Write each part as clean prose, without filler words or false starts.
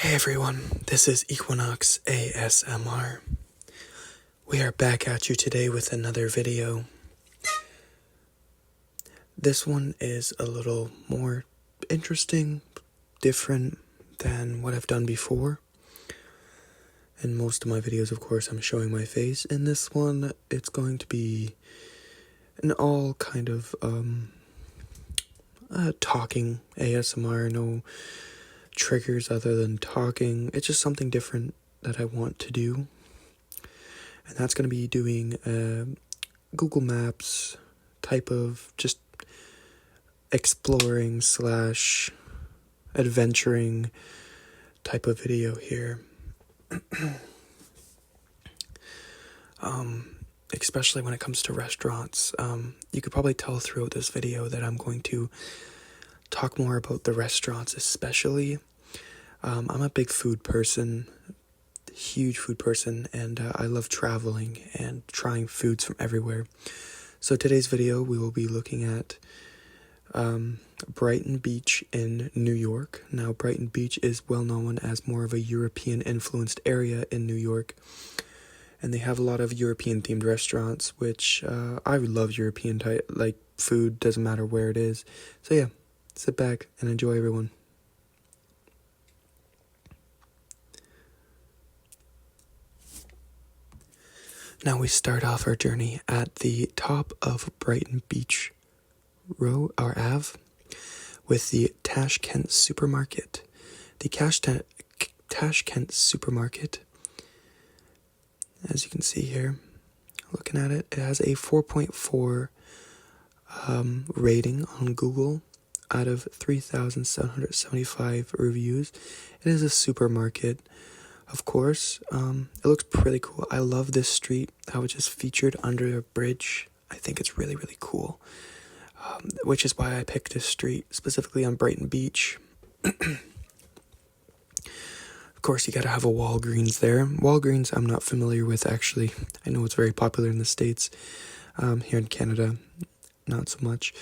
Hey everyone, this is Equinox ASMR. We are back at you today with another video. This one is a little more interesting, different than what I've done before. In most of my videos, of course, I'm showing my face. In this one, it's going to be an all kind of talking ASMR, no triggers other than talking. It's just something different that I want to do. And that's going to be doing Google Maps type of just exploring / adventuring type of video here. Especially when it comes to restaurants. You could probably tell throughout this video that I'm going to talk more about the restaurants especially. I'm a big food person, huge food person, and I love traveling and trying foods from everywhere. So today's video we will be looking at Brighton Beach in New York. Now Brighton Beach is well known as more of a European influenced area in New York, and they have a lot of European themed restaurants, which I love European type, like food, doesn't matter where it is. So yeah, sit back and enjoy everyone. Now we start off our journey at the top of Brighton Beach Road or Ave with the Tashkent Supermarket. The Tashkent Supermarket, as you can see here, looking at it, it has a 4.4 rating on Google out of 3,775 reviews. It is a supermarket. Of course, it looks pretty cool. I love this street, how it's just featured under a bridge. I think it's really, really cool, which is why I picked this street, specifically on Brighton Beach. Of course, you gotta have a Walgreens there. Walgreens, I'm not familiar with, actually. I know it's very popular in the States. Here in Canada, not so much.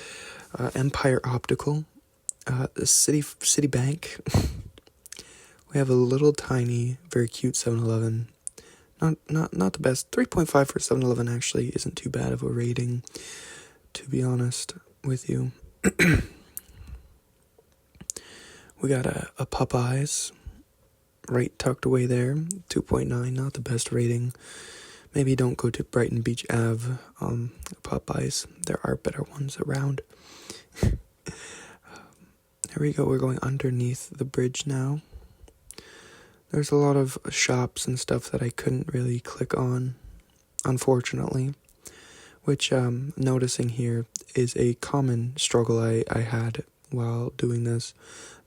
Empire Optical, the Citibank. We have a little tiny, very cute 7-Eleven. Not the best. 3.5 for 7-Eleven actually isn't too bad of a rating, to be honest with you. We got a Popeyes right tucked away there. 2.9, not the best rating. Maybe don't go to Brighton Beach Ave Popeyes. There are better ones around. Here we go. We're going underneath the bridge now. There's a lot of shops and stuff that I couldn't really click on, unfortunately, which noticing here is a common struggle I had while doing this.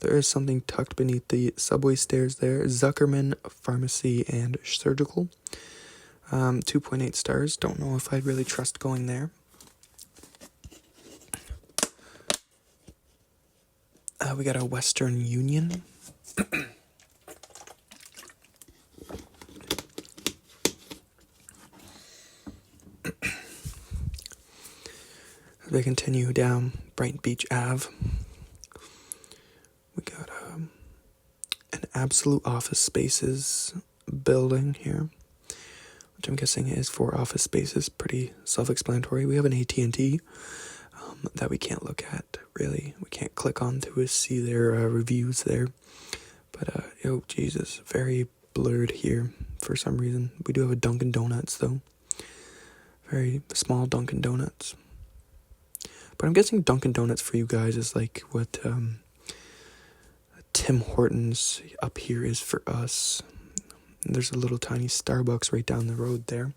There is something tucked beneath the subway stairs there. Zuckerman Pharmacy and Surgical. 2.8 stars. Don't know if I'd really trust going there. We got a Western Union. As we continue down Brighton Beach Ave, we got an Absolute Office Spaces building here, which I'm guessing is for office spaces. Pretty self-explanatory. We have an AT&T that we can't look at, really. We can't click on to see their reviews there. But, oh, Jesus, very blurred here for some reason. We do have a Dunkin' Donuts, though. Very small Dunkin' Donuts. But I'm guessing Dunkin' Donuts for you guys is like what Tim Hortons up here is for us. And there's a little tiny Starbucks right down the road there.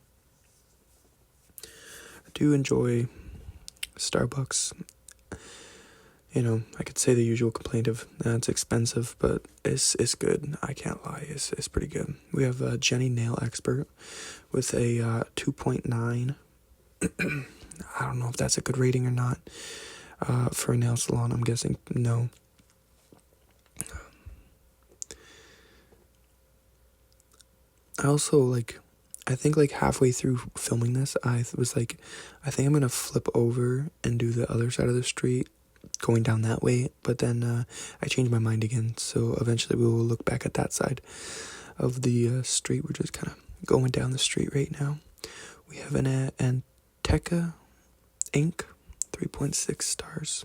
I do enjoy Starbucks. You know, I could say the usual complaint of it's expensive, but it's good. I can't lie, it's pretty good. We have Jenny Nail Expert with a 2.9. I don't know if that's a good rating or not. For a nail salon, I'm guessing no. I also, I think halfway through filming this, I was like, I think I'm gonna flip over and do the other side of the street going down that way, but then I changed my mind again, so eventually we will look back at that side of the street. We're just kind of going down the street right now. We have an Anteca Inc., 3.6 stars.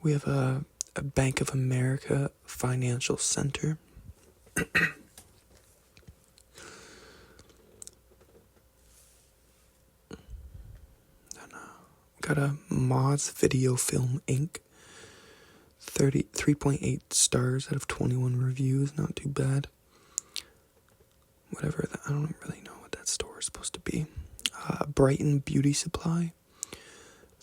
We have a Bank of America Financial Center. Got a Moz Video Film Inc. 3.8 stars out of 21 reviews. Not too bad. Whatever that, I don't really know what that store is supposed to be. Brighton Beauty Supply.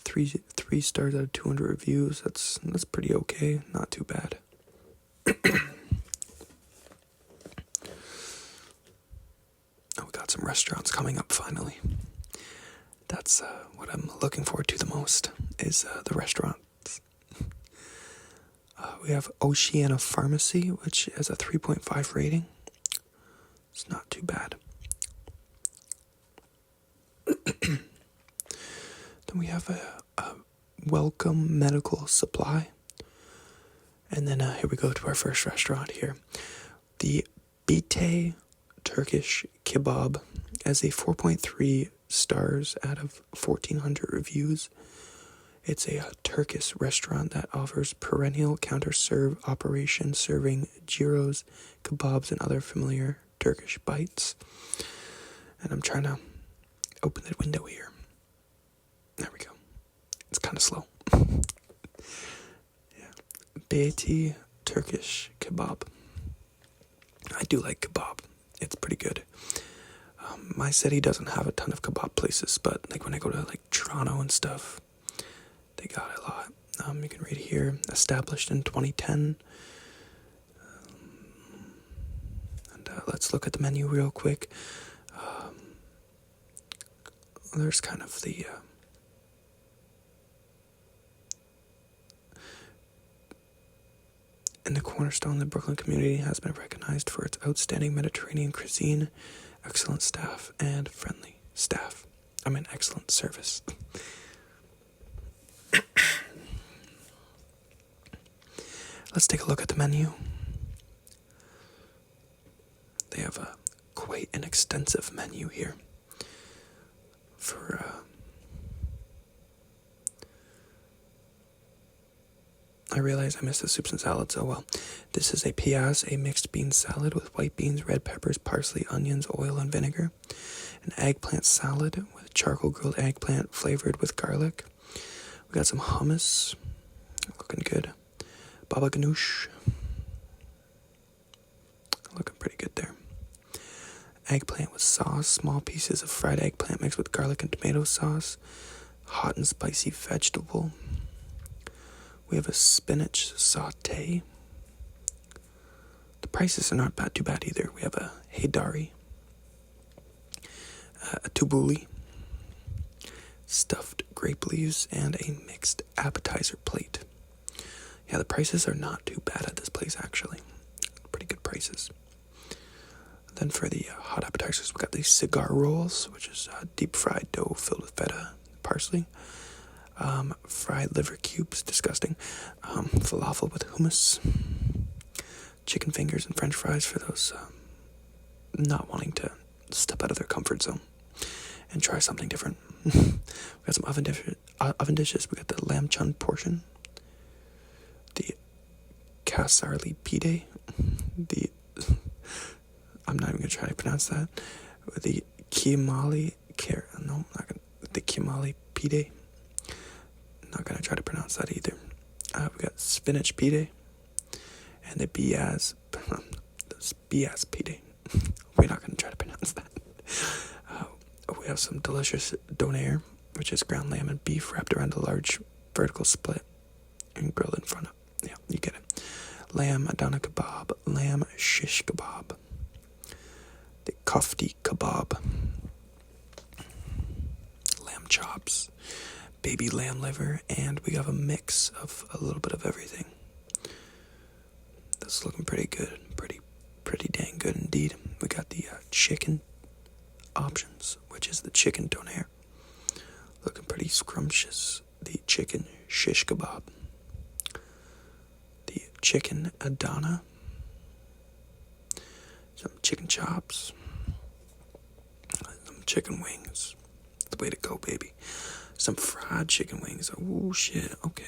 3 stars out of 200 reviews. That's pretty okay. Not too bad. Oh, we got some restaurants coming up finally. That's what I'm looking forward to the most, is the restaurants. We have Oceana Pharmacy, which has a 3.5 rating. It's not too bad. Then we have a Welcome Medical Supply. And then here we go to our first restaurant here. The Bite Turkish Kebab has a 4.3 stars out of 1,400 reviews. It's a Turkish restaurant that offers perennial counter-serve operation, serving gyros, kebabs, and other familiar Turkish bites. And I'm trying to open the window here. There we go. It's kind of slow. Yeah. Bite Turkish Kebab. I do like kebab. It's pretty good. My city doesn't have a ton of kebab places, but like when I go to like Toronto and stuff, they got it a lot. You can read here, established in 2010. And let's look at the menu real quick. There's kind of the in the cornerstone, the Brooklyn community has been recognized for its outstanding Mediterranean cuisine, excellent staff, and friendly staff. Excellent service. Let's take a look at the menu. They have quite an extensive menu here. I realize I missed the soups and salads. Oh well. This is a pièce, a mixed bean salad with white beans, red peppers, parsley, onions, oil, and vinegar. An eggplant salad with charcoal grilled eggplant flavored with garlic. We got some hummus. Looking good. Baba ganoush. Looking pretty good there. Eggplant with sauce. Small pieces of fried eggplant mixed with garlic and tomato sauce. Hot and spicy vegetable. We have a spinach sauté. The prices are not too bad either. We have a haydari, a tabbouleh, stuffed grape leaves, and a mixed appetizer plate. Yeah, the prices are not too bad at this place, actually. Pretty good prices. Then for the hot appetizers, we got these cigar rolls, which is deep fried dough filled with feta, parsley. Fried liver cubes, disgusting. Falafel with hummus. Chicken fingers and french fries for those not wanting to step out of their comfort zone and try something different. We got some oven dishes. We got the lamb chun portion. The kasarli pide. I'm not even going to try to pronounce that. The kimali pide. Not gonna try to pronounce that either. We got spinach pide and the biaz pide. We're not gonna try to pronounce that. We have some delicious doner, which is ground lamb and beef wrapped around a large vertical split and grilled in front of. Yeah, you get it. Lamb adana kebab, lamb shish kebab, the kofti kebab, lamb chops, baby lamb liver, and we have a mix of a little bit of everything. That's looking pretty good, pretty dang good indeed. We got the chicken options, which is the chicken doner, looking pretty scrumptious. delicious. The chicken shish kebab. The chicken Adana. Some chicken chops. Some chicken wings. The way to go, baby. Some fried chicken wings. Oh, shit. Okay.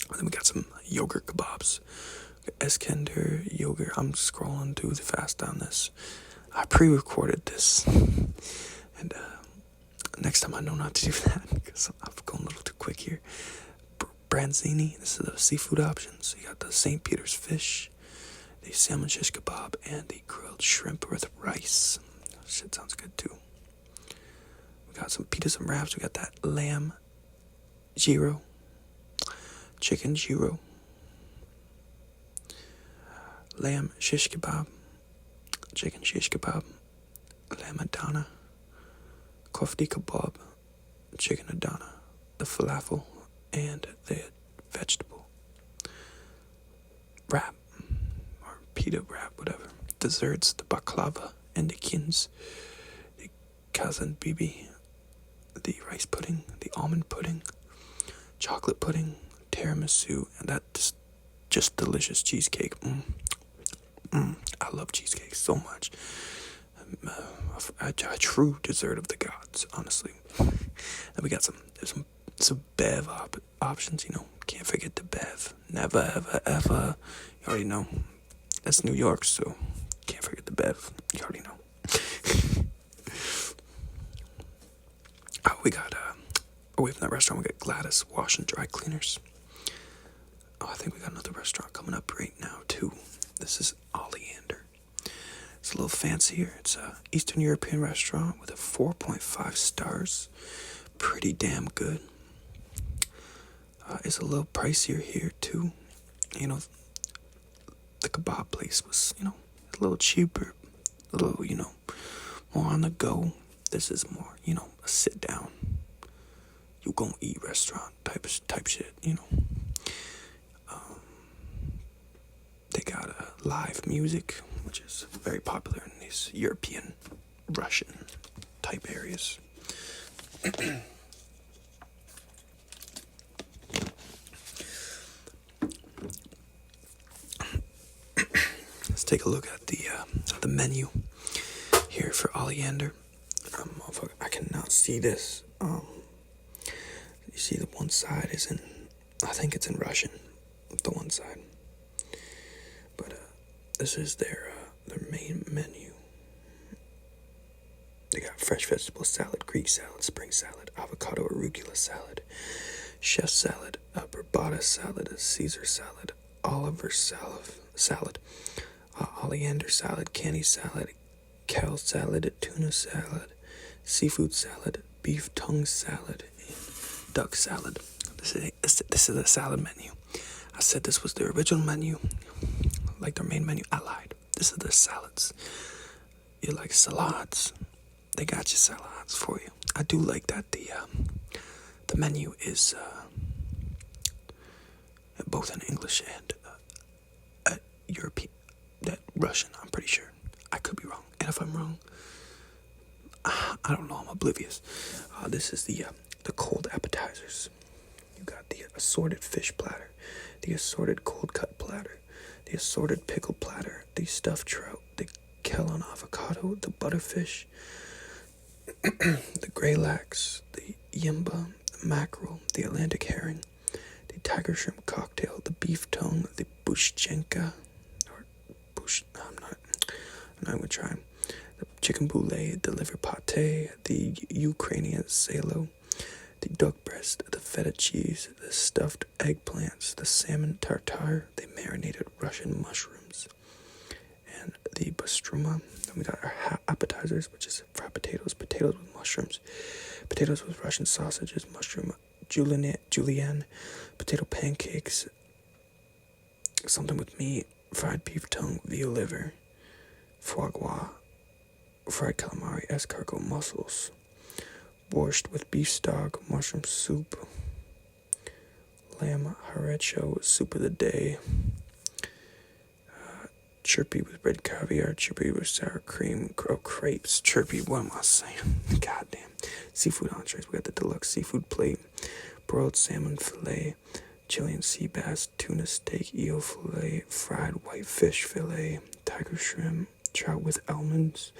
And then we got some yogurt kebabs. Eskender yogurt. I'm scrolling too fast on this. I pre-recorded this. And next time I know not to do that because I've gone a little too quick here. Branzini. This is the seafood options. You got the St. Peter's fish, the salmon shish kebab, and the grilled shrimp with rice. Shit sounds good too. We got some pitas and wraps. We got that lamb gyro, chicken gyro, lamb shish kebab, chicken shish kebab, lamb Adana, kofti kebab, chicken Adana, the falafel, and the vegetable wrap, or pita wrap, whatever. Desserts, the baklava and the kins, the kazan bibi, the rice pudding, the almond pudding, chocolate pudding, tiramisu, and that just delicious cheesecake. I love cheesecake so much. A true dessert of the gods, honestly. And we got some bev options, Can't forget the bev. Never, ever, ever. You already know. That's New York, so can't forget the bev. You already know. We got, away from that restaurant, we got Gladys Wash and Dry Cleaners. I think we got another restaurant coming up right now, too. This is Oleander. It's a little fancier. It's an Eastern European restaurant with a 4.5 stars. Pretty damn good. It's a little pricier here, too. The kebab place was, a little cheaper. A little, more on the go. This is more, a sit down. You gonna eat restaurant type shit, They got live music, which is very popular in these European, Russian type areas. Let's take a look at the menu here for Oleander. I cannot see this. You see the one side is I think it's in Russian, the one side. But this is their main menu. They got fresh vegetable salad, Greek salad, spring salad, avocado arugula salad, chef salad, burrata salad, Caesar salad, Oliver salad, Oleander salad, canny salad, kale salad, tuna salad, seafood salad, beef tongue salad, and duck salad. This is a salad menu. I said this was the original menu, like their main menu. I lied. This is the salads. You like salads? They got you salads for you. I do like that the menu is both in English and European, Russian. I'm pretty sure. I could be wrong, and if I'm wrong, I don't know. I'm oblivious. This is the cold appetizers. You got the assorted fish platter, the assorted cold cut platter, the assorted pickle platter, the stuffed trout, the kale on avocado, the butterfish, the gray lax, the yimba, the mackerel, the Atlantic herring, the tiger shrimp cocktail, the beef tongue, the bushchenka, I'm not even trying. The chicken boulet, the liver pate, the Ukrainian salo, the duck breast, the feta cheese, the stuffed eggplants, the salmon tartare, the marinated Russian mushrooms, and the pastruma. Then we got our appetizers, which is fried potatoes with mushrooms, potatoes with Russian sausages, mushroom julienne, potato pancakes, something with meat, fried beef tongue, veal liver, foie gras, fried calamari, escargot mussels, borscht with beef stock, mushroom soup, lamb haricot, soup of the day, chirpy with red caviar, chirpy with sour cream, crepes, chirpy, what am I saying? Goddamn. Seafood entrees, we got the deluxe seafood plate, broiled salmon fillet, Chilean sea bass, tuna steak, eel fillet, fried whitefish fillet, tiger shrimp, trout with almonds,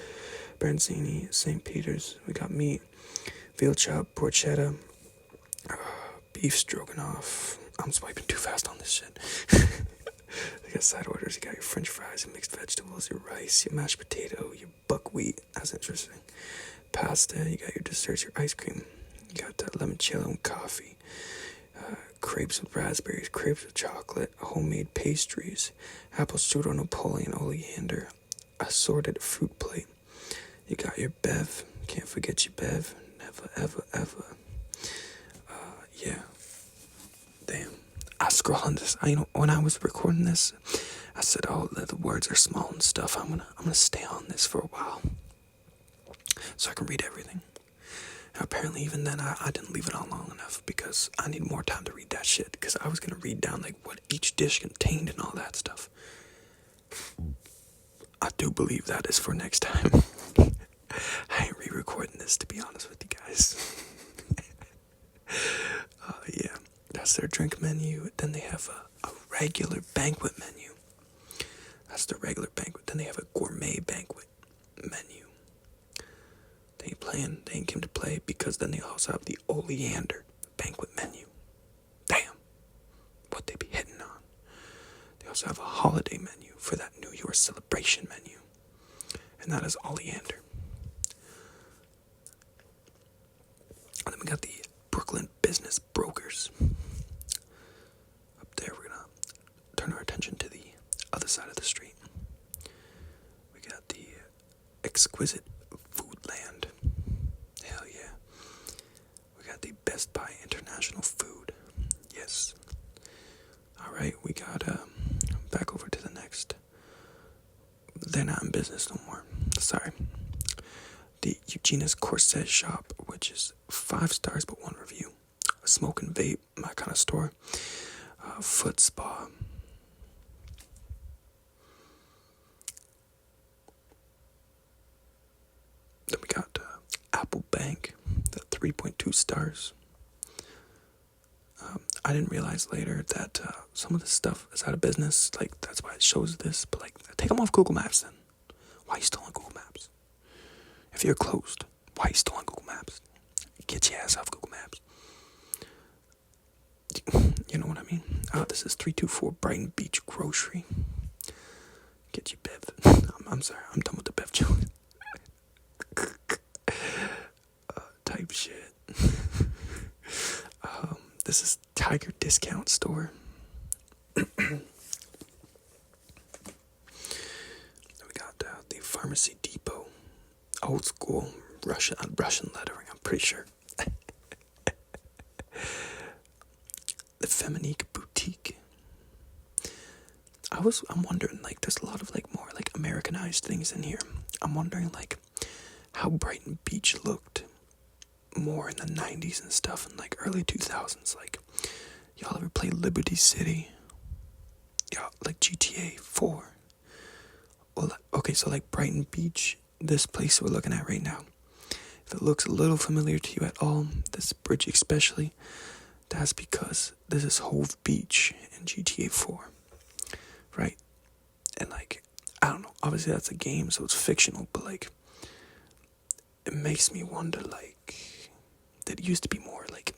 branzini, St. Peter's. We got meat, veal chop, porchetta, beef stroganoff. I'm swiping too fast on this shit. You got side orders. You got your french fries, your mixed vegetables, your rice, your mashed potato, your buckwheat. That's interesting. Pasta. You got your desserts, your ice cream. You got limoncello and coffee. Crepes with raspberries, crepes with chocolate, homemade pastries, apple strudel, Napoleon, oleander, assorted fruit plate. You got your bev. Can't forget your bev. Never, ever, ever. Yeah. Damn. I scroll on this. When I was recording this, I said, "Oh, the words are small and stuff. I'm gonna stay on this for a while, so I can read everything." And apparently, even then, I didn't leave it on long enough because I need more time to read that shit. Because I was gonna read down like what each dish contained and all that stuff. I do believe that is for next time. I ain't re-recording this, to be honest with you guys. Yeah, that's their drink menu. Then they have a regular banquet menu. That's the regular banquet. Then they have a gourmet banquet menu. They ain't came to play because then they also have the oleander banquet menu. Damn, what they be hitting on. They also have a holiday menu for that New Year celebration menu. And that is oleander. And then we got the Brooklyn Business Brokers. Up there, we're gonna turn our attention to the other side of the street. We got the Exquisite Foodland. Hell yeah. We got the Best Buy International Food. Yes. Alright, we got back over to the next. They're not in business no more. Sorry. The Eugenia's Corset Shop, which is 5 stars but 1 review. A smoke and vape, my kind of store. Foot spa. Then we got Apple Bank, the 3.2 stars. I didn't realize later that some of this stuff is out of business. Like, that's why it shows this. But, like, take them off Google Maps then. Why are you still on Google Maps? If you're closed, why are you still on Google Maps? Get your ass off Google Maps. You know what I mean? This is 324 Brighton Beach Grocery. Get your bev. I'm sorry, I'm done with the bev joke. Type shit. This is Tiger Discount Store. We got the Pharmacy Depot. Old school Russian lettering, I'm pretty sure. The Feminique Boutique. I'm wondering, like, there's a lot of, like, more, like, Americanized things in here. I'm wondering, like, how Brighton Beach looked more in the 90s and stuff, and, like, early 2000s. Like, y'all ever play Liberty City? Yeah, like GTA 4. Well, okay, so, like, Brighton Beach, this place we're looking at right now, if it looks a little familiar to you at all, this bridge especially, that's because this is Hove Beach in GTA 4, right? And, like, I don't know, obviously that's a game, so it's fictional, but, like, it makes me wonder, like, did it used to be more, like,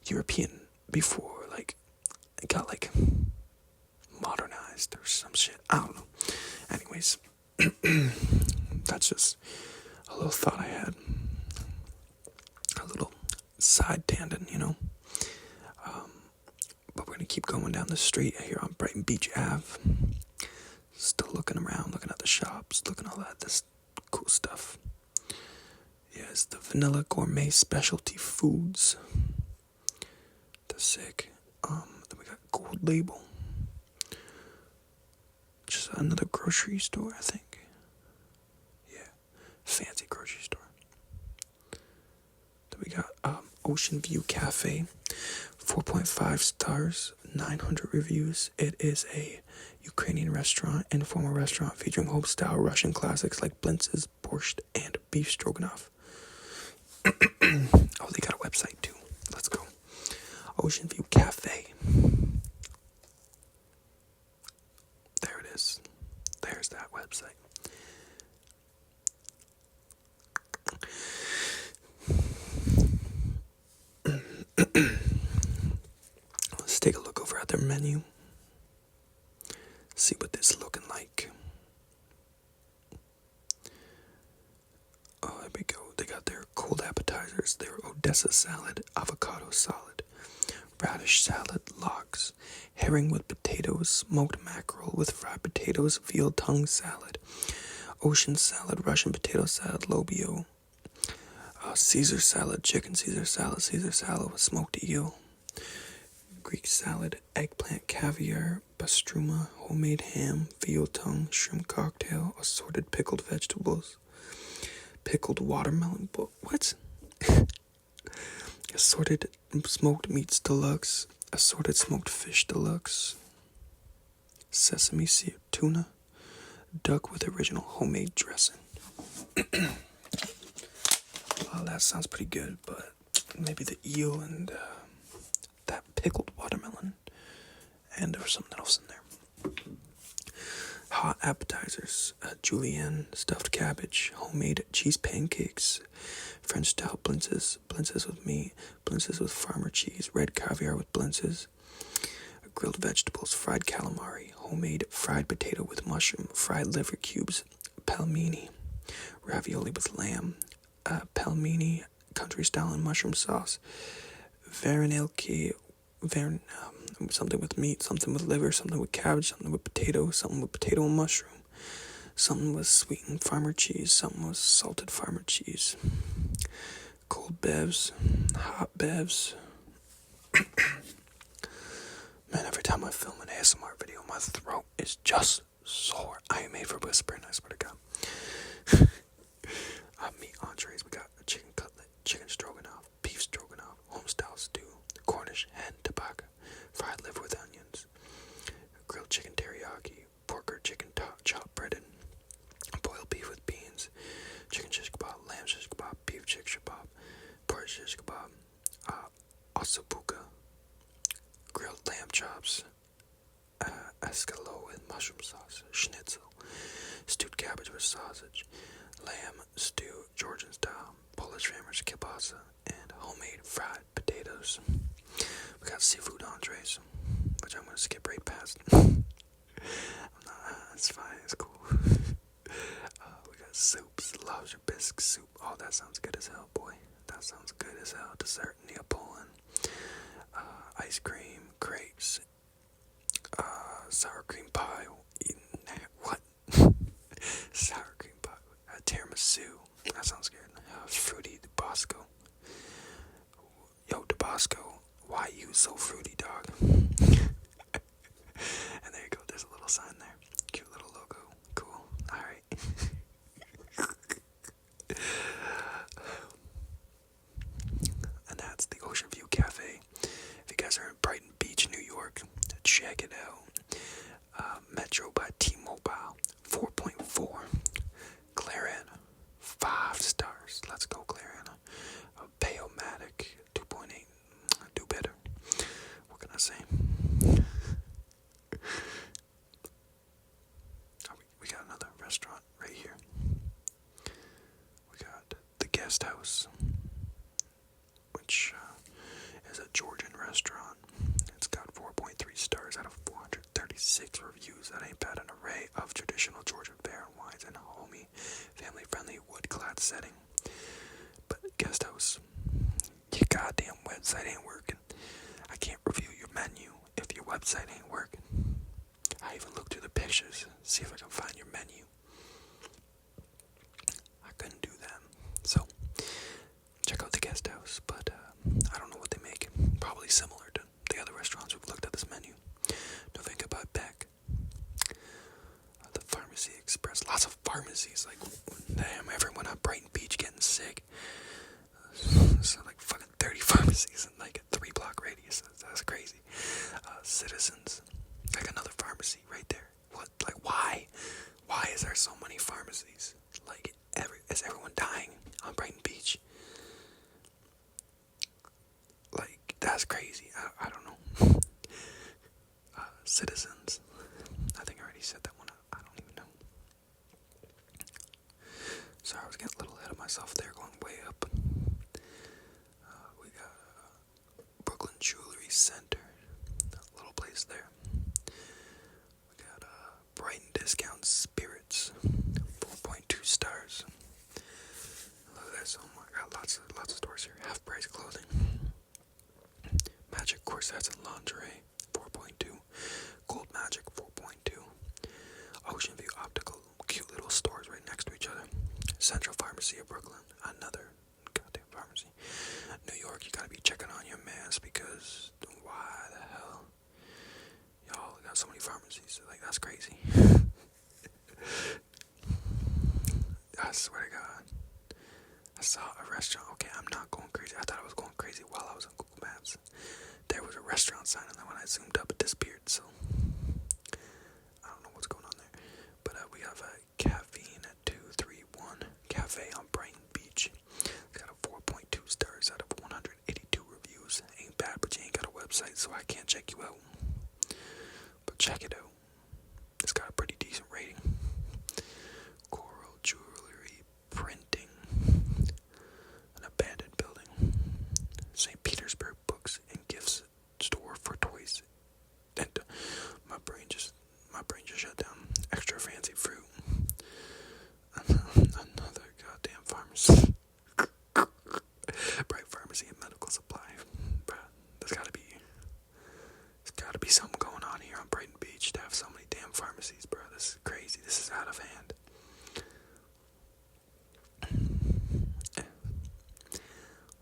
European before, like, it got, like, modernized or some shit, I don't know. Anyways, that's just a little thought I had. A little side tangent, you know. But we're going to keep going down the street here on Brighton Beach Ave. Still looking around, looking at the shops, looking at all that, this cool stuff. Yeah, it's the Vanilla Gourmet Specialty Foods. That's sick. Then we got Gold Label. Just another grocery store, I think. Yeah, fancy grocery store. Then we got Ocean View Cafe, 4.5 stars, 900 reviews. It is a Ukrainian restaurant, informal restaurant featuring home-style Russian classics like blintzes, borscht, and beef stroganoff. Oh, they got a website too. Let's go. Ocean View Cafe. There it is. There's that website. Let's take a look over at their menu. See what this is looking like. Oh, there we go. They got their cold appetizers, their Odessa salad, avocado salad, radish salad, lox, herring with potatoes, smoked mackerel with fried potatoes, veal tongue salad, ocean salad, Russian potato salad, lobio, Caesar salad, chicken Caesar salad with smoked eel, Greek salad, eggplant, caviar, pastruma, homemade ham, veal tongue, shrimp cocktail, assorted pickled vegetables, pickled watermelon, what? Assorted smoked meats deluxe, assorted smoked fish deluxe, sesame seed tuna, duck with original homemade dressing. Well, that sounds pretty good, but maybe the eel and that pickled watermelon, and there was something else in there. Hot appetizers, julienne, stuffed cabbage, homemade cheese pancakes, French style blintzes, blintzes with meat, blintzes with farmer cheese, red caviar with blintzes, grilled vegetables, fried calamari, homemade fried potato with mushroom, fried liver cubes, pelmeni, ravioli with lamb, pelmeni, country style and mushroom sauce, varenelki, something with meat, something with liver, something with cabbage, something with potato and mushroom, something with sweetened farmer cheese, something with salted farmer cheese, cold bevs, hot bevs. Man, every time I film an ASMR video, my throat is just sore. I am made for whispering, I swear to God. Meat entrees, we got a chicken cutlet, chicken stroganoff, beef stroganoff, home-style stew, Cornish hen tabaka, fried liver with onions, grilled chicken teriyaki, pork or chicken chopped breaded, boiled beef with beans, chicken shish kebab, lamb shish kebab, beef shish kebab, pork shish kebab, ossobuco, grilled lamb chops, escalope with mushroom sauce, schnitzel, stewed cabbage with sausage, lamb stew, Georgian style, Polish farmers kielbasa, and homemade fried potatoes. We got seafood entrees, which I'm going to skip right past. It's fine, it's cool. We got soups, lobster bisque soup. Oh, that sounds good as hell, boy. That sounds good as hell. Dessert, Neapolitan, ice cream, crepes, sour cream pie. What? Sour cream pie. Tiramisu. That sounds good. Fruity Tabasco. Yo, Tabasco. Why you so fruity, dog? And there you go. There's a little sign there. Cute little logo. Cool. Alright. And that's the Ocean View Cafe. If you guys are in Brighton Beach, New York, check it out. Metro by T-Mobile, 4.4. Clarana, 5 stars. Let's go, Clarana. Bayomatic, 2.8. Do better. What can I say? We got another restaurant right here. We got the Guest House, which is a Georgian restaurant. It's got 4.3 stars out of 436 reviews. That ain't bad. An array of traditional Georgian fare and wines in a homey, family-friendly, wood-clad setting. But Guest House, your goddamn website ain't working. I can't review your menu if your website ain't working. I even looked through the pictures, see if I can find your menu. I couldn't do that. So, check out the Guest House, but I don't know what they make. Probably similar to the other restaurants we've looked at this menu. Novinka by Beck. The Pharmacy Express. Lots of pharmacies. Like, damn, everyone at Brighton Beach getting sick. So like fucking 30 pharmacies in like a 3-block radius. Citizens. Like another pharmacy right there. What? Like, why? Why is there so many pharmacies? Like, is everyone dying on Brighton Beach? Like, that's crazy. I don't know. Citizens. I think I already said that one. I don't even know. Sorry, I was getting a little ahead of myself there, going way up. We got Brooklyn Jewelry Center. A little place there. We got Brighton Discount Spirits. 4.2 stars. Look at this. Oh my god, lots of stores here. Half price clothing. Magic corsets and lingerie. 4.2. Gold Magic. 4.2. Ocean View Optical. Cute little stores right next to each other. Central Pharmacy of Brooklyn. Another goddamn pharmacy. New York, you gotta be checking on your mans because why the hell? Y'all got so many pharmacies. Like, that's crazy. I swear to God. I saw a restaurant. Okay, I'm not going crazy. I thought I was going crazy while I was on Google Maps. There was a restaurant sign, and then when I zoomed up, it disappeared. So I don't know what's going on there. But we have a Caffeine at 231 Cafe on Brighton Beach. Got a 4.2 stars out of 182 reviews. Ain't bad, but you ain't got a website, so I can't check you out. But check it out. It's got a pretty decent rating. Coral Jewelry Printing. An abandoned building. St. Petersburg Books and Gifts Store for Toys. And my brain just shut down. Extra fancy fruit. Another goddamn pharmacy. Bright Pharmacy and Medical Supply. Bruh, there's gotta be something going on here on Brighton Beach to have so many damn pharmacies, bro. This is crazy. This is out of hand.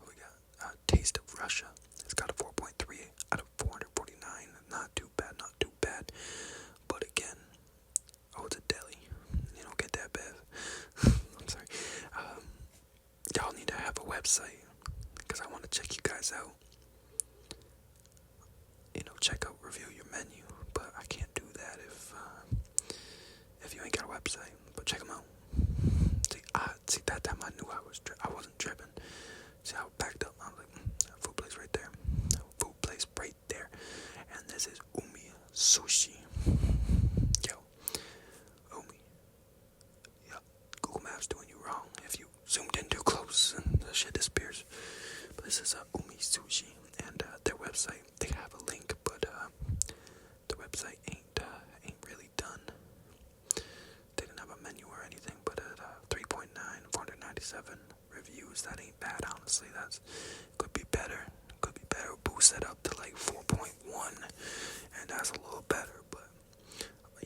We got Taste of Russia. It's got a 4.3 out of 449. Not too bad, not too bad. But again, it's a deli. You don't get that bad. I'm sorry. Y'all need to have a website because I want to check you guys out. Check out, review your menu. But I can't do that if you ain't got a website. But check them out. See, that time I knew I wasn't tripping. See how I backed up? I was like, food place right there. Food place right there. And this is Umi Sushi. Yo, Umi. Yeah, Google Maps doing you wrong if you zoomed in too close and the shit disappears. But this is Umi Sushi, and their website. They have a link, but the website ain't really done. They didn't have a menu or anything, but at 3.9, 497 reviews, that ain't bad. Honestly, that's could be better. Could be better. Boost that up to like 4.1, and that's a little better. But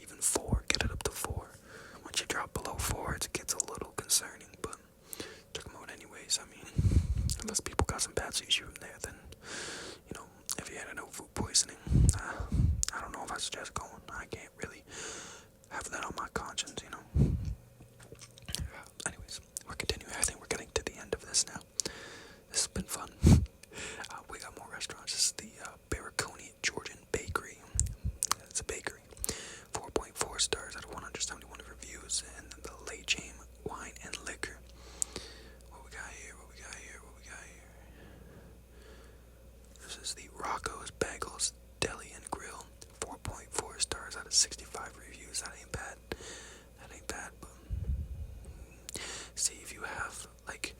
even 4, get it up to 4. Once you drop below 4, it gets a little concerning. But check them out anyways. I mean, unless people got some bad sushi from there, then if you had no food poisoning, I don't know if I suggest going. I can't really have that on my conscience, Anyways, we're continuing. I think we're getting to the end of this now. This has been fun. We got more restaurants. This is the Barraconi Georgian Bakery. It's a bakery. 4.4 stars out of 171 reviews. And then the Le James Wine and Liquor. What we got here? This is the Rocco's Bagels Deli and Grill. 4.4 stars out of 65 reviews. That ain't bad. But see, if you have like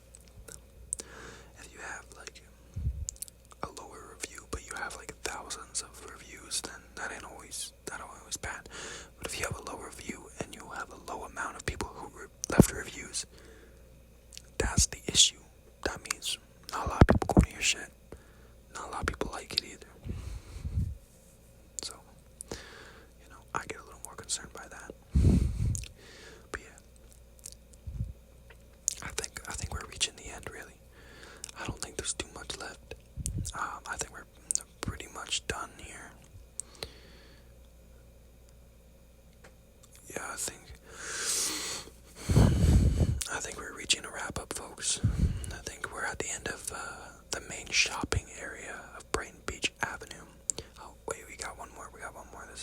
a lower review, but you have like thousands of reviews, then that ain't always bad. But if you have a low review and you have a low amount of people who left reviews, that's the issue. That means not a lot of people go to your shit. Not a lot of people like it either. So, I get a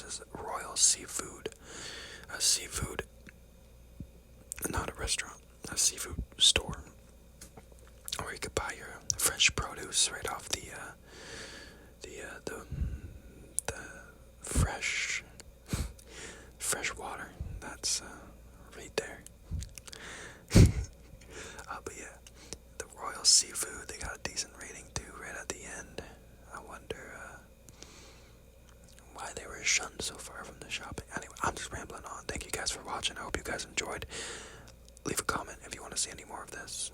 This is Royal Seafood. A seafood, not a restaurant, a seafood store. Or you could buy your fresh produce right off the fresh water. That's right there. But yeah, the Royal Seafood, they got a decent rating too right at the end. I wonder why they were shunned so far from the shopping. Anyway, I'm just rambling on. Thank you guys for watching. I hope you guys enjoyed. Leave a comment if you want to see any more of this.